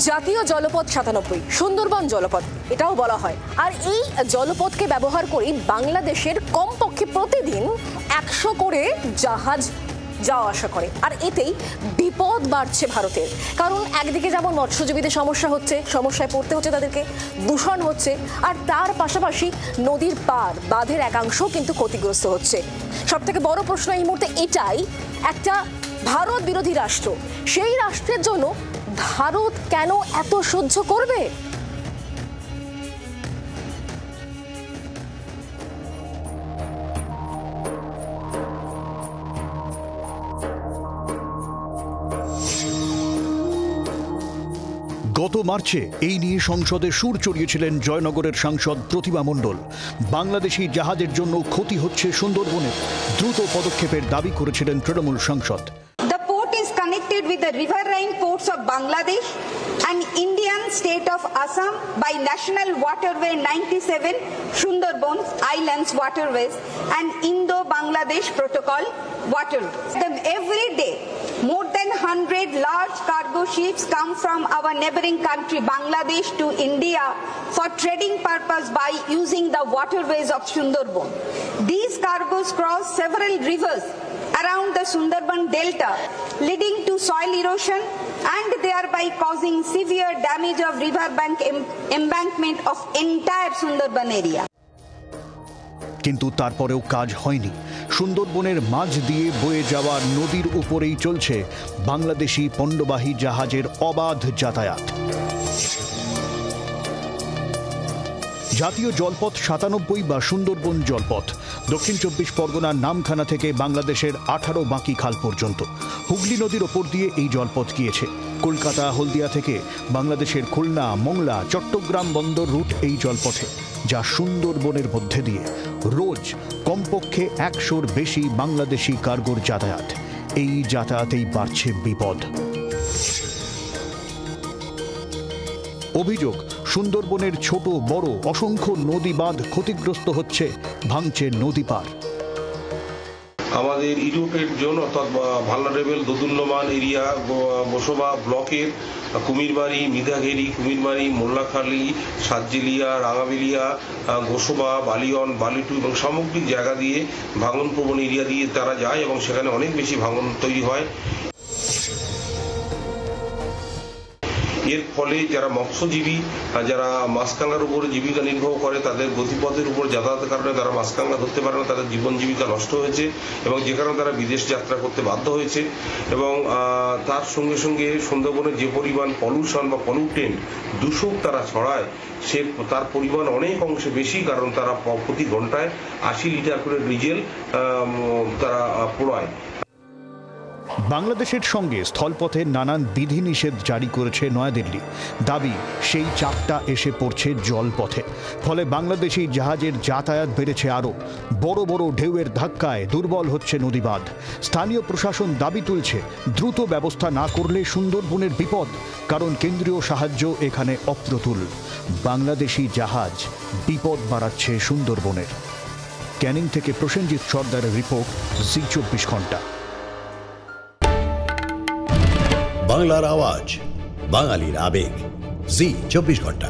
জাতীয় জলপথ ৯৭ সুন্দরবন জলপথ এটাও বলা হয়। আর এই জলপথকে ব্যবহার করে বাংলাদেশের কমপক্ষে প্রতিদিন ১০০ করে জাহাজ যাওয়া আসা করে। আর এতেই বিপদ বাড়ছে ভারতের, কারণ একদিকে যেমন মৎস্যজীবীদের সমস্যা হচ্ছে, সমস্যায় পড়তে হচ্ছে তাদেরকে, দূষণ হচ্ছে, আর তার পাশাপাশি নদীর পার বাঁধের একাংশ কিন্তু ক্ষতিগ্রস্ত হচ্ছে। সব থেকে বড় প্রশ্ন এই মুহূর্তে এটাই, একটা ভারত বিরোধী রাষ্ট্র, সেই রাষ্ট্রের জন্য ভারত কেন এত সহ্য করবে? গত মার্চে এই নিয়ে সংসদে সুর চড়িয়েছিলেন জয়নগরের সাংসদ প্রতিমা মণ্ডল। বাংলাদেশি জাহাজের জন্য ক্ষতি হচ্ছে সুন্দরবনের, দ্রুত পদক্ষেপের দাবি করেছিলেন তৃণমূল সাংসদ। The port is connected with the riverine ports of Bangladesh and Indian state of Assam by National Waterway 97, Sundarban Islands Waterways and Indo-Bangladesh Protocol waterways. Every day, more than 100 large cargo ships come from our neighboring country Bangladesh to India for trading purpose by using the waterways of Sundarban. These cargoes cross several rivers around the Sundarban Delta, leading to soil erosion and thereby causing severe damage of riverbank embankment of entire Sundarban area. কিন্তু তারপরেও কাজ হয়নি। সুন্দরবনের মাঝ দিয়ে বয়ে যাওয়া নদীর উপরেই চলছে বাংলাদেশি পণ্যবাহী জাহাজের অবাধ যাতায়াত। জাতীয় জলপথ ৯৭ বা সুন্দরবন জলপথ দক্ষিণ ২৪ পরগনার নামখানা থেকে বাংলাদেশের ১৮ বাঁকি খাল পর্যন্ত হুগলি নদীর ওপর দিয়ে এই জলপথ গিয়েছে। কলকাতা হলদিয়া থেকে বাংলাদেশের খুলনা, মোংলা, চট্টগ্রাম বন্দর রুট এই জলপথে, যা সুন্দরবনের মধ্যে দিয়ে রোজ কমপক্ষে ১০০-র বেশি বাংলাদেশি কার্গোর যাতায়াত। এই যাতায়াতেই বাড়ছে বিপদ। অভিযোগ, সুন্দরবনের ছোট বড় অসংখ্য নদী বাঁধ ক্ষতিগ্রস্ত হচ্ছে, ভাঙছে নদী পার। আমাদের ইউরোপের জোন অর্থাৎ ভালনারেবল দোদুল্যমান এরিয়া বসবা ব্লকের কুমিরবাড়ি, মিধাঘেরি, কুমিরবাড়ি, মোল্লাখালী, সাতজেলিয়া, রাঙাবেলিয়া, গোসবা, বালিয়ন, বালিটু এবং সামগ্রিক জায়গা দিয়ে ভাঙন প্রবণ এরিয়া দিয়ে তারা যায় এবং সেখানে অনেক বেশি ভাঙন তৈরি হয়। এর ফলে যারা মৎস্যজীবী, যারা মাছকাঙ্গার উপরে জীবিকা নির্বাহ করে, তাদের গতিপথের উপর যাতায়াতের কারণে তারা মাছকাঙ্গা ধরতে পারে না, তাদের জীবন জীবিকা নষ্ট হয়েছে এবং যে কারণে তারা বিদেশ যাত্রা করতে বাধ্য হয়েছে। এবং তার সঙ্গে সঙ্গে সুন্দরবনের যে পরিমাণ পলিউশন বা পলিউটেন্ট দূষক তারা ছড়ায়, তার পরিমাণ অনেক অংশে বেশি, কারণ তারা প্রতি ঘন্টায় ৮০ লিটার করে ডিজেল তারা পোড়ায়। বাংলাদেশের সঙ্গে স্থলপথে নানান বিধিনিষেধ জারি করেছে নয়াদিল্লি। দাবি, সেই চাপটা এসে পড়ছে জলপথে, ফলে বাংলাদেশি জাহাজের যাতায়াত বেড়েছে আরও। বড় বড় ঢেউয়ের ধাক্কায় দুর্বল হচ্ছে নদীবাঁধ। স্থানীয় প্রশাসন দাবি তুলছে, দ্রুত ব্যবস্থা না করলে সুন্দরবনের বিপদ, কারণ কেন্দ্রীয় সাহায্য এখানে অপ্রতুল। বাংলাদেশি জাহাজ বিপদ বাড়াচ্ছে সুন্দরবনের। ক্যানিং থেকে প্রসেনজিৎ সর্দারের রিপোর্ট, জি২৪ ঘন্টা। বাংলার আওয়াজ, বাঙালির আবেগ, জি২৪ ঘন্টা।